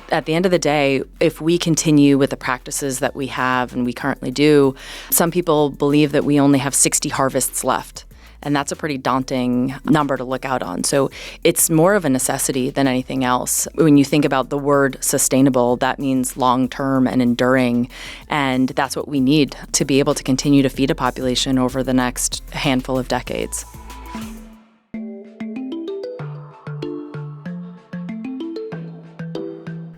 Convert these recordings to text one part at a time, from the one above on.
At the end of the day, if we continue with the practices that we have and we currently do, some people believe that we only have 60 harvests left. And that's a pretty daunting number to look out on. So it's more of a necessity than anything else. When you think about the word sustainable, that means long-term and enduring. And that's what we need to be able to continue to feed a population over the next handful of decades.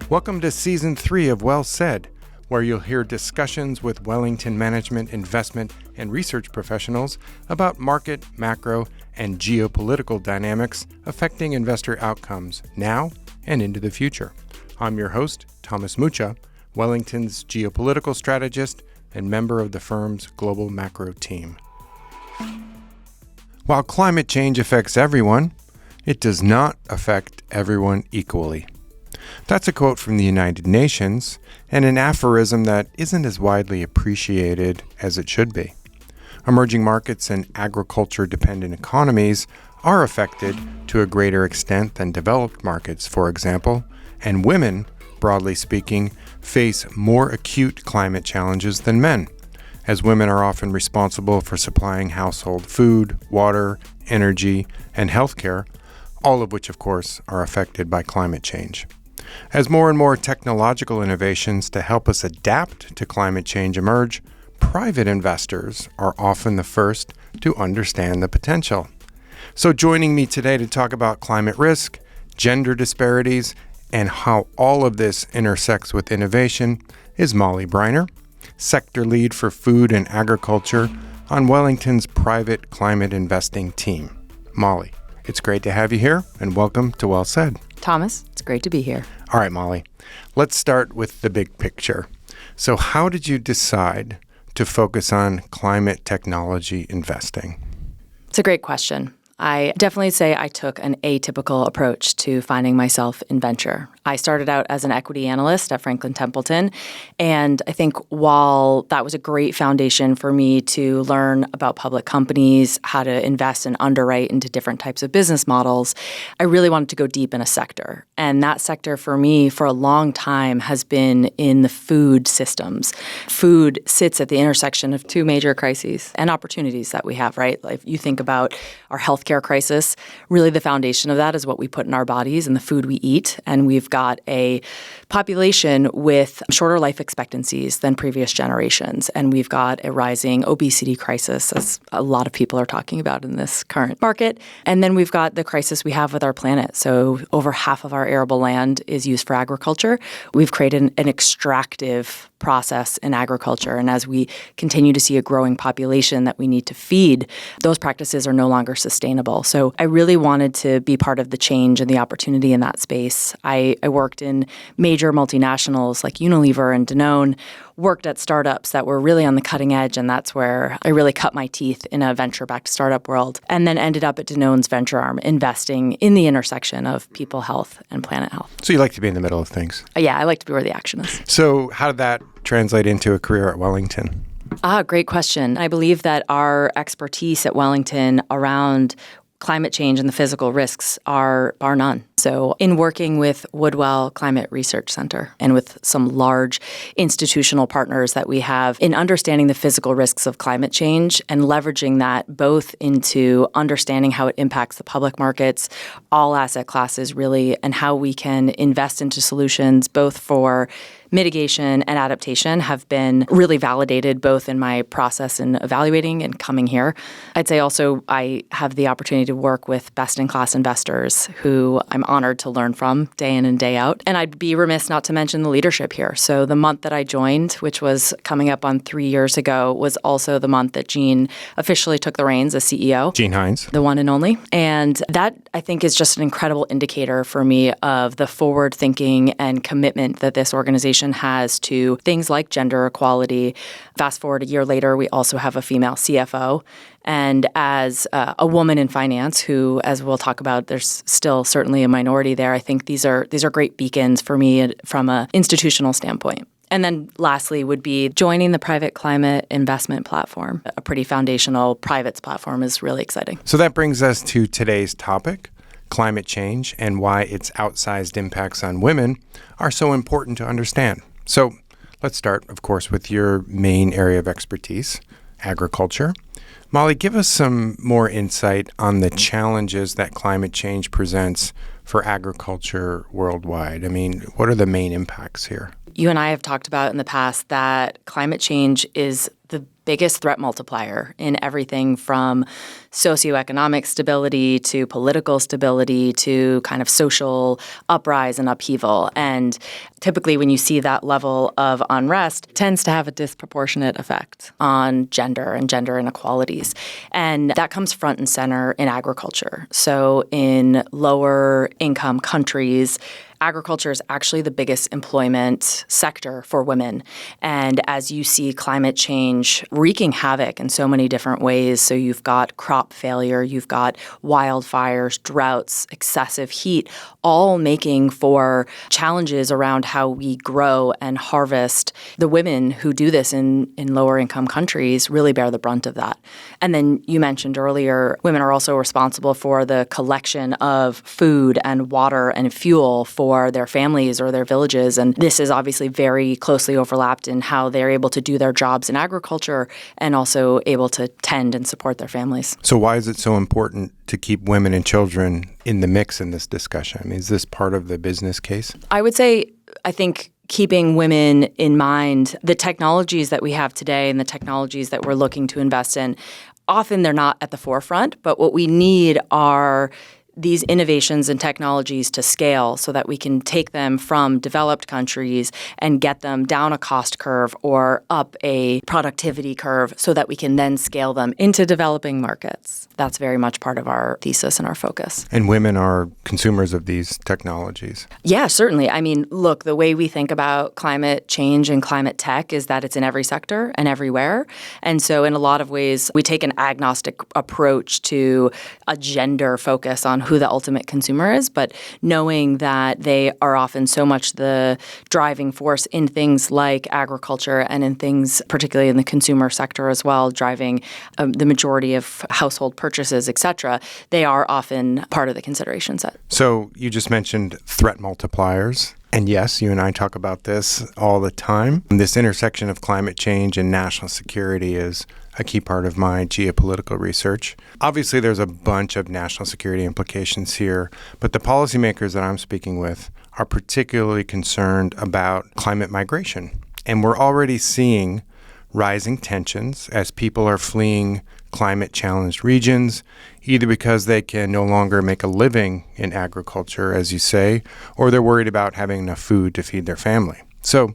Welcome to Season 3 of Well Said, where you'll hear discussions with Wellington Management, investment, and research professionals about market, macro, and geopolitical dynamics affecting investor outcomes now and into the future. I'm your host, Thomas Mucha, Wellington's geopolitical strategist and member of the firm's global macro team. While climate change affects everyone, it does not affect everyone equally. That's a quote from the United Nations and an aphorism that isn't as widely appreciated as it should be. Emerging markets and agriculture-dependent economies are affected to a greater extent than developed markets, for example, and women, broadly speaking, face more acute climate challenges than men, as women are often responsible for supplying household food, water, energy, and healthcare, all of which, of course, are affected by climate change. As more and more technological innovations to help us adapt to climate change emerge, private investors are often the first to understand the potential. So joining me today to talk about climate risk, gender disparities, and how all of this intersects with innovation is Molly Breiner, sector lead for food and agriculture on Wellington's private climate investing team. Molly, it's great to have you here, and welcome to Well Said. Thomas, it's great to be here. All right, Molly, let's start with the big picture. So how did you decide to focus on climate technology investing? It's a great question. I definitely say I took an atypical approach to finding myself in venture. I started out as an equity analyst at Franklin Templeton, and I think while that was a great foundation for me to learn about public companies, how to invest and underwrite into different types of business models, I really wanted to go deep in a sector. And that sector for me for a long time has been in the food systems. Food sits at the intersection of two major crises and opportunities that we have, right? Like you think about our healthcare crisis, really the foundation of that is what we put in our bodies and the food we eat. And we've got a population with shorter life expectancies than previous generations. And we've got a rising obesity crisis, as a lot of people are talking about in this current market. And then we've got the crisis we have with our planet. So over half of our arable land is used for agriculture. We've created an extractive process in agriculture. And as we continue to see a growing population that we need to feed, those practices are no longer sustainable. So I really wanted to be part of the change and the opportunity in that space. I worked in major multinationals like Unilever and Danone, worked at startups that were really on the cutting edge, and that's where I really cut my teeth in a venture-backed startup world, and then ended up at Danone's venture arm, investing in the intersection of people health and planet health. So you like to be in the middle of things. Yeah, I like to be where the action is. So how did that translate into a career at Wellington? Great question. I believe that our expertise at Wellington around climate change and the physical risks are bar none. So in working with Woodwell Climate Research Center and with some large institutional partners that we have in understanding the physical risks of climate change and leveraging that both into understanding how it impacts the public markets, all asset classes really, and how we can invest into solutions both for mitigation and adaptation have been really validated both in my process in evaluating and coming here. I'd say also I have the opportunity to work with best-in-class investors who I'm honored to learn from day in and day out. And I'd be remiss not to mention the leadership here. So the month that I joined, which was coming up on 3 years ago, was also the month that Jean officially took the reins as CEO. Jean Hines. The one and only. And that, I think, is just an incredible indicator for me of the forward thinking and commitment that this organization has to things like gender equality. Fast forward a year later, we also have a female CFO. And as a woman in finance who, as we'll talk about, there's still certainly a minority there, I think these are great beacons for me from an institutional standpoint. And then lastly would be joining the private climate investment platform. A pretty foundational privates platform is really exciting. So that brings us to today's topic, climate change and why its outsized impacts on women are so important to understand. So let's start, of course, with your main area of expertise, agriculture. Molly, give us some more insight on the challenges that climate change presents for agriculture worldwide. I mean, what are the main impacts here? You and I have talked about in the past that climate change is the biggest threat multiplier in everything from socioeconomic stability to political stability to kind of social uprise and upheaval. And typically when you see that level of unrest, it tends to have a disproportionate effect on gender and gender inequalities. And that comes front and center in agriculture. So in lower income countries, agriculture is actually the biggest employment sector for women. And as you see climate change wreaking havoc in so many different ways, so you've got crop failure, you've got wildfires, droughts, excessive heat, all making for challenges around how we grow and harvest. The women who do this in lower income countries really bear the brunt of that. And then you mentioned earlier, women are also responsible for the collection of food and water and fuel for their families or their villages. And this is obviously very closely overlapped in how they're able to do their jobs in agriculture and also able to tend and support their families. So why is it so important to keep women and children in the mix in this discussion? I mean, is this part of the business case? I would say, I think keeping women in mind, the technologies that we have today and the technologies that we're looking to invest in, often they're not at the forefront, but what we need are these innovations and technologies to scale so that we can take them from developed countries and get them down a cost curve or up a productivity curve so that we can then scale them into developing markets. That's very much part of our thesis and our focus. And women are consumers of these technologies. Yeah, certainly. I mean, look, the way we think about climate change and climate tech is that it's in every sector and everywhere. And so in a lot of ways, we take an agnostic approach to a gender focus on who the ultimate consumer is, but knowing that they are often so much the driving force in things like agriculture and in things, particularly in the consumer sector as well, driving the majority of household purchases, et cetera, they are often part of the consideration set. So you just mentioned threat multipliers. And yes, you and I talk about this all the time. This intersection of climate change and national security is a key part of my geopolitical research. Obviously, there's a bunch of national security implications here, but the policymakers that I'm speaking with are particularly concerned about climate migration. And we're already seeing rising tensions as people are fleeing climate-challenged regions, either because they can no longer make a living in agriculture, as you say, or they're worried about having enough food to feed their family. So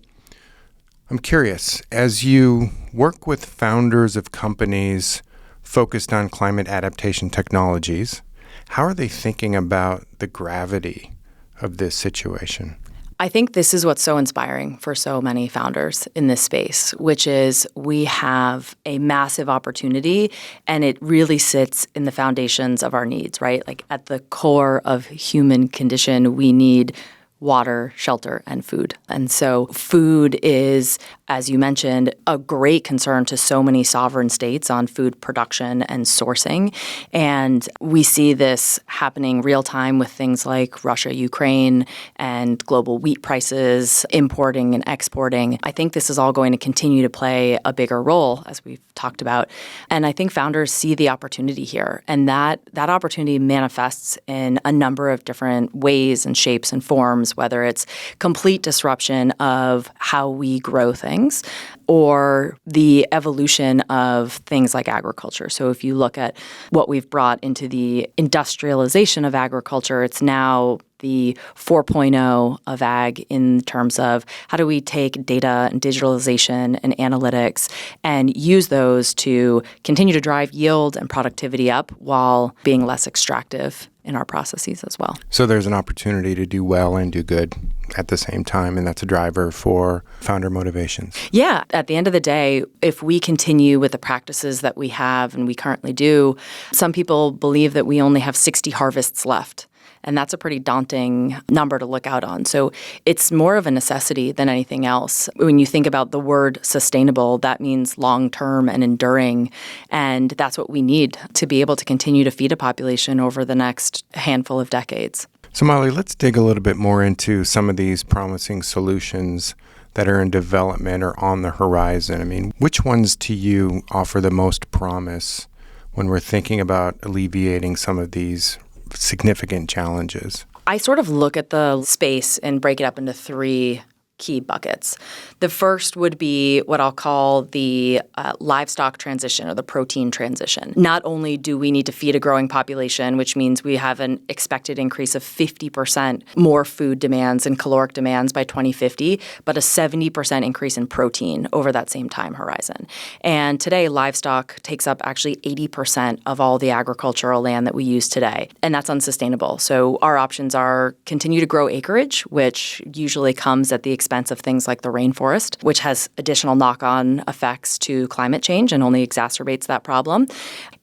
I'm curious, as you work with founders of companies focused on climate adaptation technologies, how are they thinking about the gravity of this situation? I think this is what's so inspiring for so many founders in this space, which is we have a massive opportunity and it really sits in the foundations of our needs, right? Like at the core of human condition, we need water, shelter, and food. And so food is, as you mentioned, a great concern to so many sovereign states on food production and sourcing. And we see this happening real time with things like Russia, Ukraine, and global wheat prices, importing and exporting. I think this is all going to continue to play a bigger role, as we've talked about. And I think founders see the opportunity here. And that opportunity manifests in a number of different ways and shapes and forms, whether it's complete disruption of how we grow things or the evolution of things like agriculture. So if you look at what we've brought into the industrialization of agriculture, it's now the 4.0 of ag in terms of how do we take data and digitalization and analytics and use those to continue to drive yield and productivity up while being less extractive in our processes as well. So there's an opportunity to do well and do good at the same time, and that's a driver for founder motivations. Yeah. At the end of the day, if we continue with the practices that we have and we currently do, some people believe that we only have 60 harvests left. And that's a pretty daunting number to look out on. So it's more of a necessity than anything else. When you think about the word sustainable, that means long-term and enduring. And that's what we need to be able to continue to feed a population over the next handful of decades. So Molly, let's dig a little bit more into some of these promising solutions that are in development or on the horizon. I mean, which ones to you offer the most promise when we're thinking about alleviating some of these significant challenges? I sort of look at the space and break it up into three key buckets. The first would be what I'll call the livestock transition or the protein transition. Not only do we need to feed a growing population, which means we have an expected increase of 50% more food demands and caloric demands by 2050, but a 70% increase in protein over that same time horizon. And today, livestock takes up actually 80% of all the agricultural land that we use today, and that's unsustainable. So our options are continue to grow acreage, which usually comes at the expense of things like the rainforest, which has additional knock-on effects to climate change and only exacerbates that problem.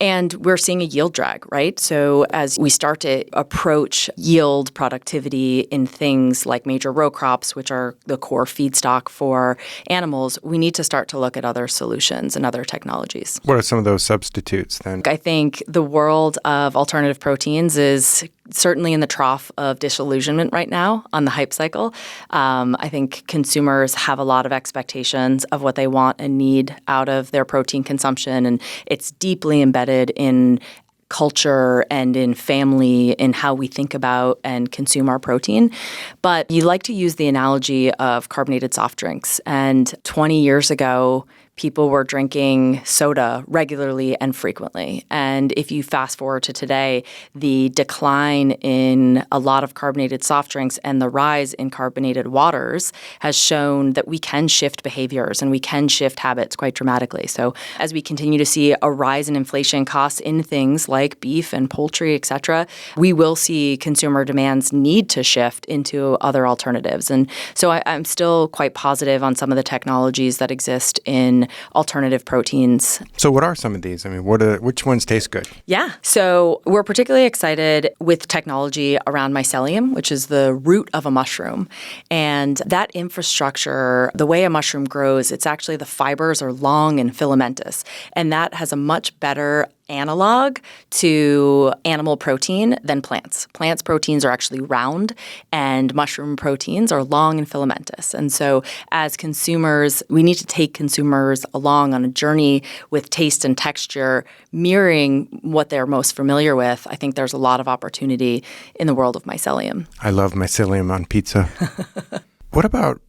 And we're seeing a yield drag, right? So as we start to approach yield productivity in things like major row crops, which are the core feedstock for animals, we need to start to look at other solutions and other technologies. What are some of those substitutes then? I think the world of alternative proteins is certainly in the trough of disillusionment right now on the hype cycle. I think consumers have a lot of expectations of what they want and need out of their protein consumption, and it's deeply embedded in culture and in family, in how we think about and consume our protein. But you like to use the analogy of carbonated soft drinks. And 20 years ago, people were drinking soda regularly and frequently. And if you fast forward to today, the decline in a lot of carbonated soft drinks and the rise in carbonated waters has shown that we can shift behaviors and we can shift habits quite dramatically. So as we continue to see a rise in inflation costs in things like beef and poultry, et cetera, we will see consumer demands need to shift into other alternatives. And so I'm still quite positive on some of the technologies that exist in alternative proteins. So what are some of these? I mean, which ones taste good? Yeah. So we're particularly excited with technology around mycelium, which is the root of a mushroom. And that infrastructure, the way a mushroom grows, it's actually the fibers are long and filamentous. And that has a much better analog to animal protein than plants. Plants' proteins are actually round, and mushroom proteins are long and filamentous. And so as consumers, we need to take consumers along on a journey with taste and texture, mirroring what they're most familiar with. I think there's a lot of opportunity in the world of mycelium. I love mycelium on pizza. What about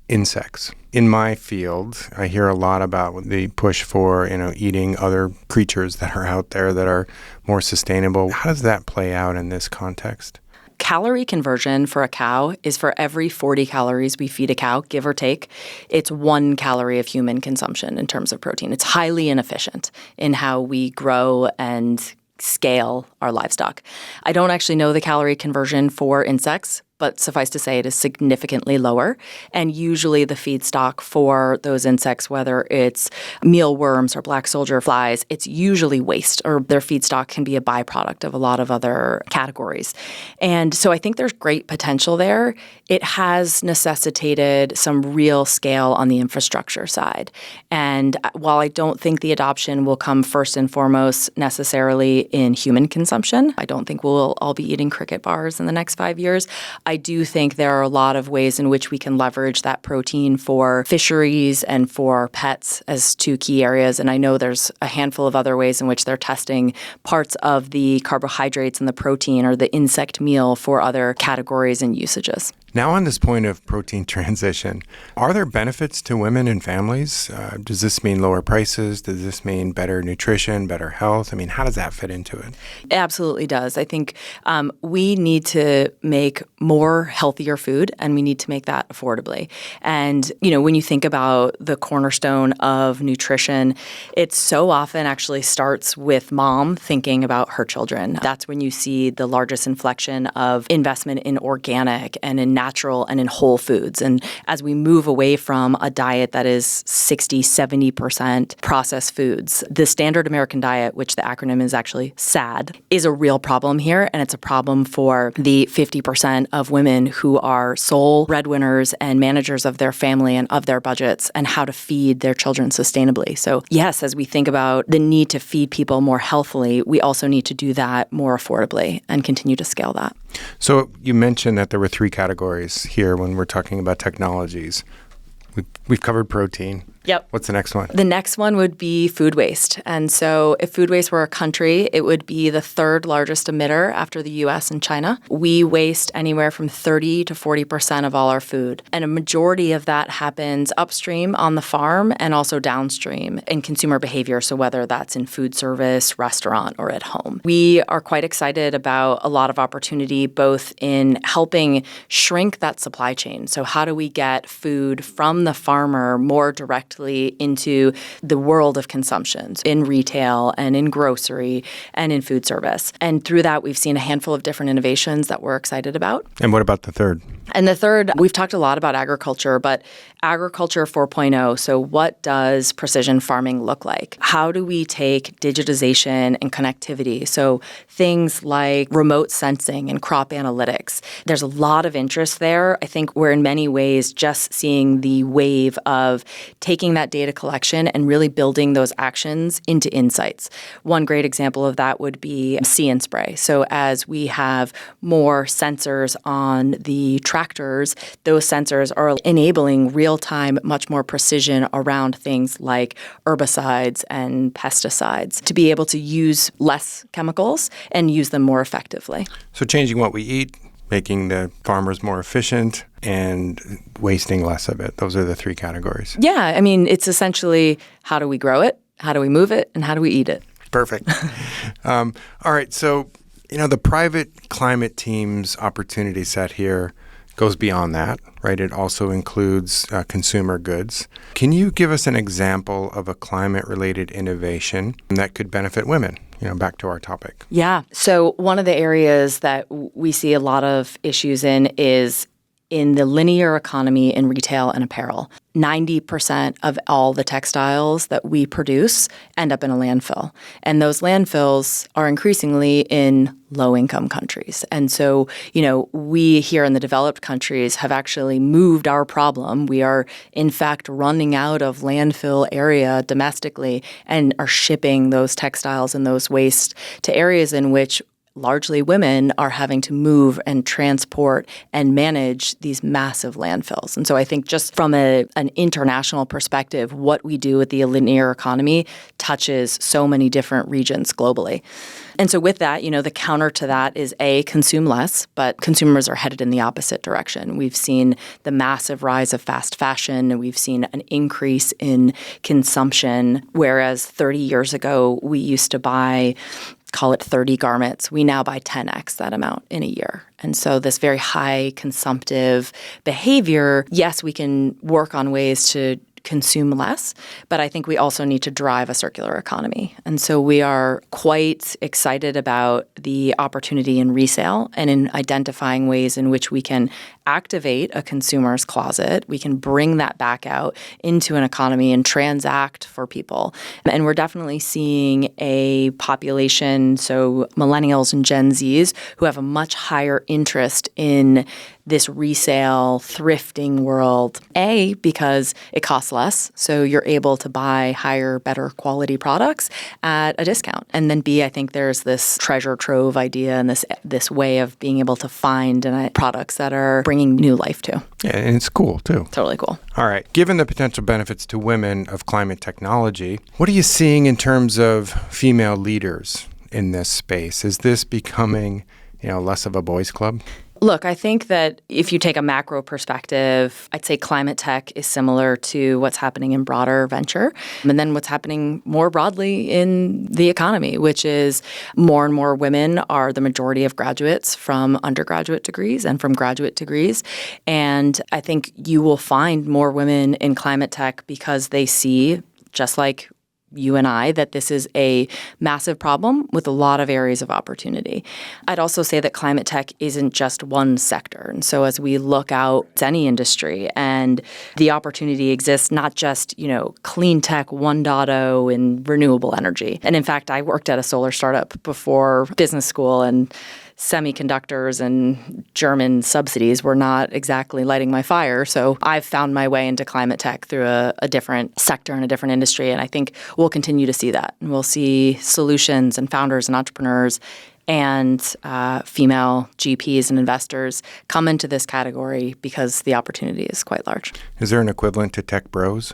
insects? In my field, I hear a lot about the push for, eating other creatures that are out there that are more sustainable. How does that play out in this context? Calorie conversion for a cow is for every 40 calories we feed a cow, give or take, it's 1 calorie of human consumption in terms of protein. It's highly inefficient in how we grow and scale our livestock. I don't actually know the calorie conversion for insects, but suffice to say it is significantly lower. And usually the feedstock for those insects, whether it's mealworms or black soldier flies, it's usually waste, or their feedstock can be a byproduct of a lot of other categories. And so I think there's great potential there. It has necessitated some real scale on the infrastructure side. And while I don't think the adoption will come first and foremost necessarily in human consumption, I don't think we'll all be eating cricket bars in the next 5 years, I do think there are a lot of ways in which we can leverage that protein for fisheries and for pets as two key areas. And I know there's a handful of other ways in which they're testing parts of the carbohydrates and the protein or the insect meal for other categories and usages. Now, on this point of protein transition, are there benefits to women and families? Does this mean lower prices? Does this mean better nutrition, better health? I mean, how does that fit into it? It absolutely does. I think we need to make more healthier food, and we need to make that affordably. And, when you think about the cornerstone of nutrition, it so often actually starts with mom thinking about her children. That's when you see the largest inflection of investment in organic and in natural and in whole foods. And as we move away from a diet that is 60, 70% processed foods, the standard American diet, which the acronym is actually SAD, is a real problem here. And it's a problem for the 50% of women who are sole breadwinners and managers of their family and of their budgets and how to feed their children sustainably. So yes, as we think about the need to feed people more healthily, we also need to do that more affordably and continue to scale that. So you mentioned that there were 3 categories here when we're talking about technologies. We've covered protein. Yep. What's the next one? The next one would be food waste. And so if food waste were a country, it would be the 3rd largest emitter after the US and China. We waste anywhere from 30 to 40% of all our food. And a majority of that happens upstream on the farm and also downstream in consumer behavior. So whether that's in food service, restaurant, or at home. We are quite excited about a lot of opportunity both in helping shrink that supply chain. So how do we get food from the farmer more directly into the world of consumption in retail and in grocery and in food service. And through that, we've seen a handful of different innovations that we're excited about. And what about the third? And the third, we've talked a lot about agriculture, but agriculture 4.0. So what does precision farming look like? How do we take digitization and connectivity? So things like remote sensing and crop analytics. There's a lot of interest there. I think we're in many ways just seeing the wave of taking that data collection and really building those actions into insights. One great example of that would be See and Spray. So as we have more sensors on the tractors, those sensors are enabling real-time, much more precision around things like herbicides and pesticides to be able to use less chemicals and use them more effectively. So changing what we eat, making the farmers more efficient, and wasting less of it. Those are the 3 categories. Yeah, I mean, it's essentially how do we grow it, how do we move it, and how do we eat it? Perfect. All right, so the private climate team's opportunity set here goes beyond that, right? It also includes consumer goods. Can you give us an example of a climate-related innovation that could benefit women? Back to our topic. Yeah. So one of the areas that we see a lot of issues in is in the linear economy in retail and apparel. 90% of all the textiles that we produce end up in a landfill. And those landfills are increasingly in low-income countries. And so, we here in the developed countries have actually moved our problem. We are, in fact, running out of landfill area domestically and are shipping those textiles and those waste to areas in which largely women are having to move and transport and manage these massive landfills. And so I think just from an international perspective, what we do with the linear economy touches so many different regions globally. And so with that, the counter to that is A, consume less, but consumers are headed in the opposite direction. We've seen the massive rise of fast fashion, and we've seen an increase in consumption, whereas 30 years ago, we used to buy call it 30 garments, we now buy 10x that amount in a year. And so this very high consumptive behavior, yes, we can work on ways to consume less, but I think we also need to drive a circular economy. And so we are quite excited about the opportunity in resale and in identifying ways in which we can activate a consumer's closet. We can bring that back out into an economy and transact for people. And we're definitely seeing a population, so millennials and Gen Zs, who have a much higher interest in this resale, thrifting world. A, because it costs less, so you're able to buy higher, better quality products at a discount. And then B, I think there's this treasure trove idea and this way of being able to find products that are bringing new life to. Yeah, and it's cool too. Totally cool. All right. Given the potential benefits to women of climate technology, what are you seeing in terms of female leaders in this space? Is this becoming, less of a boys' club? Look, I think that if you take a macro perspective, I'd say climate tech is similar to what's happening in broader venture, and then what's happening more broadly in the economy, which is more and more women are the majority of graduates from undergraduate degrees and from graduate degrees. And I think you will find more women in climate tech because they see, just like you and I that this is a massive problem with a lot of areas of opportunity. I'd also say that climate tech isn't just one sector. And so as we look out at any industry, and the opportunity exists not just, clean tech 1.0 and renewable energy. And in fact, I worked at a solar startup before business school, and semiconductors and German subsidies were not exactly lighting my fire. So I've found my way into climate tech through a different sector and a different industry. And I think we'll continue to see that. And we'll see solutions and founders and entrepreneurs and female GPs and investors come into this category because the opportunity is quite large. Is there an equivalent to tech bros?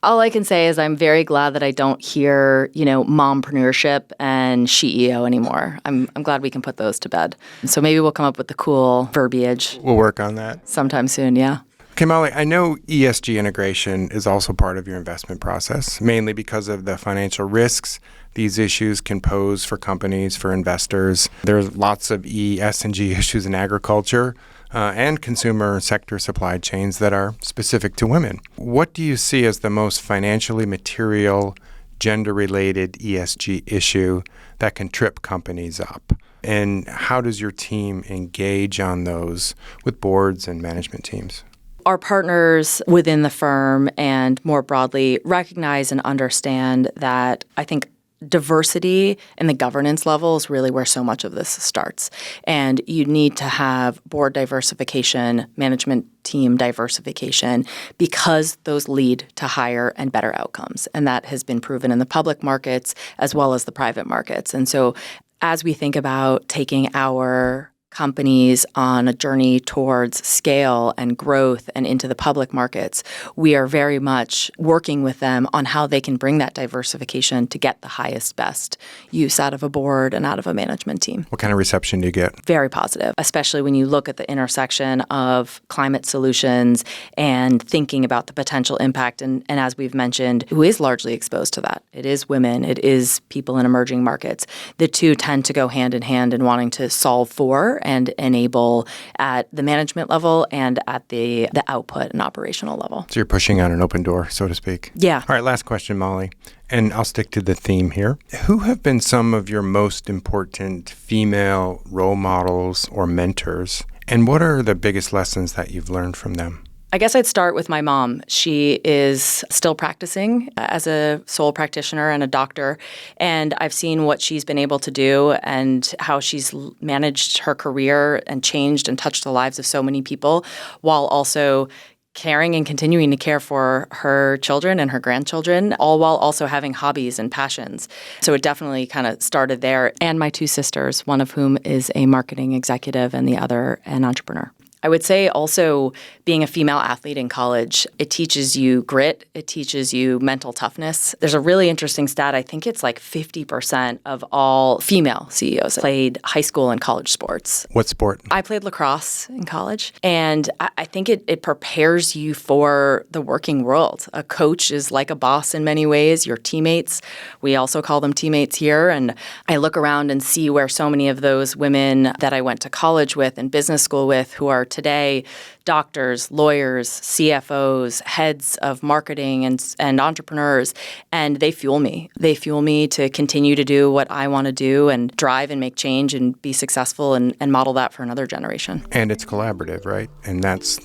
All I can say is I'm very glad that I don't hear, mompreneurship and CEO anymore. I'm glad we can put those to bed. So maybe we'll come up with the cool verbiage. We'll work on that sometime soon, yeah. Okay, Molly, I know ESG integration is also part of your investment process, mainly because of the financial risks these issues can pose for companies, for investors. There's lots of E, S, and G issues in agriculture and consumer sector supply chains that are specific to women. What do you see as the most financially material, gender-related ESG issue that can trip companies up? And how does your team engage on those with boards and management teams? Our partners within the firm and more broadly recognize and understand that I think diversity in the governance level is really where so much of this starts. And you need to have board diversification, management team diversification, because those lead to higher and better outcomes. And that has been proven in the public markets as well as the private markets. And so as we think about taking our companies on a journey towards scale and growth and into the public markets, we are very much working with them on how they can bring that diversification to get the highest, best use out of a board and out of a management team. What kind of reception do you get? Very positive, especially when you look at the intersection of climate solutions and thinking about the potential impact. And as we've mentioned, who is largely exposed to that? It is women. It is people in emerging markets. The two tend to go hand in hand in wanting to solve for and enable at the management level and at the output and operational level. So you're pushing on an open door, so to speak. Yeah. All right, last question, Molly. And I'll stick to the theme here. Who have been some of your most important female role models or mentors? And what are the biggest lessons that you've learned from them? I guess I'd start with my mom. She is still practicing as a sole practitioner and a doctor, and I've seen what she's been able to do and how she's managed her career and changed and touched the lives of so many people while also caring and continuing to care for her children and her grandchildren, all while also having hobbies and passions. So it definitely kind of started there. And my two sisters, one of whom is a marketing executive and the other an entrepreneur. I would say also being a female athlete in college, it teaches you grit, it teaches you mental toughness. There's a really interesting stat. I think it's like 50% of all female CEOs played high school and college sports. What sport? I played lacrosse in college, and I think it prepares you for the working world. A coach is like a boss in many ways. Your teammates, we also call them teammates here, and I look around and see where so many of those women that I went to college with and business school with who are today doctors, lawyers, CFOs, heads of marketing and entrepreneurs, and they fuel me. They fuel me to continue to do what I want to do and drive and make change and be successful and model that for another generation. And it's collaborative, right? And that's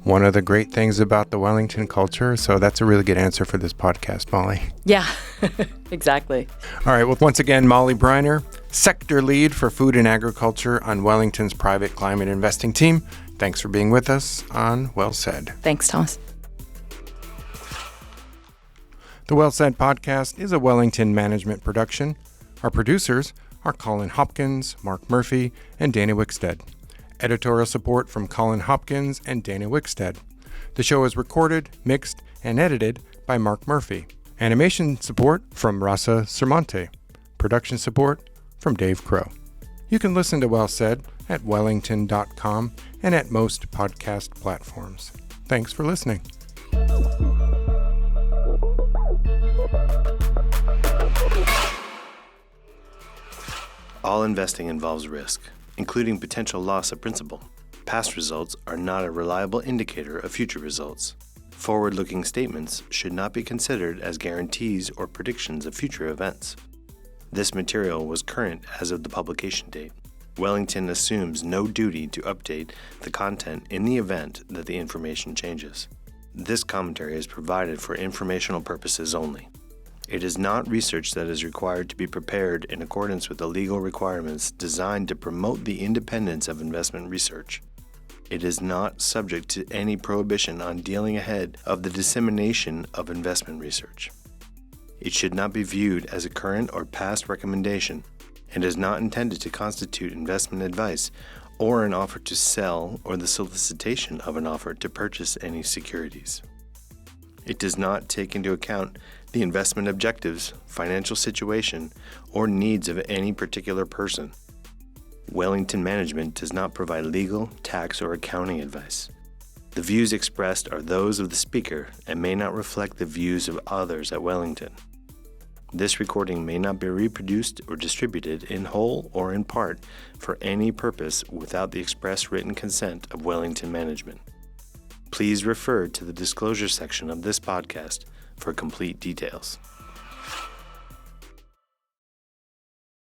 one of the great things about the Wellington culture. So that's a really good answer for this podcast, Molly. Yeah, exactly. All right. Well, once again, Molly Breiner, sector lead for food and agriculture on Wellington's private climate investing team. Thanks for being with us on Well Said. Thanks, Thomas. The Well Said podcast is a Wellington Management production. Our producers are Colin Hopkins, Mark Murphy, and Dana Wickstead. Editorial support from Colin Hopkins and Dana Wickstead. The show is recorded, mixed, and edited by Mark Murphy. Animation support from Rasa Sermonte. Production support from Dave Crow. You can listen to Well Said at wellington.com and at most podcast platforms. Thanks for listening. All investing involves risk, including potential loss of principal. Past results are not a reliable indicator of future results. Forward-looking statements should not be considered as guarantees or predictions of future events. This material was current as of the publication date. Wellington assumes no duty to update the content in the event that the information changes. This commentary is provided for informational purposes only. It is not research that is required to be prepared in accordance with the legal requirements designed to promote the independence of investment research. It is not subject to any prohibition on dealing ahead of the dissemination of investment research. It should not be viewed as a current or past recommendation and is not intended to constitute investment advice or an offer to sell or the solicitation of an offer to purchase any securities. It does not take into account the investment objectives, financial situation, or needs of any particular person. Wellington Management does not provide legal, tax, or accounting advice. The views expressed are those of the speaker and may not reflect the views of others at Wellington. This recording may not be reproduced or distributed in whole or in part for any purpose without the express written consent of Wellington Management. Please refer to the disclosure section of this podcast for complete details.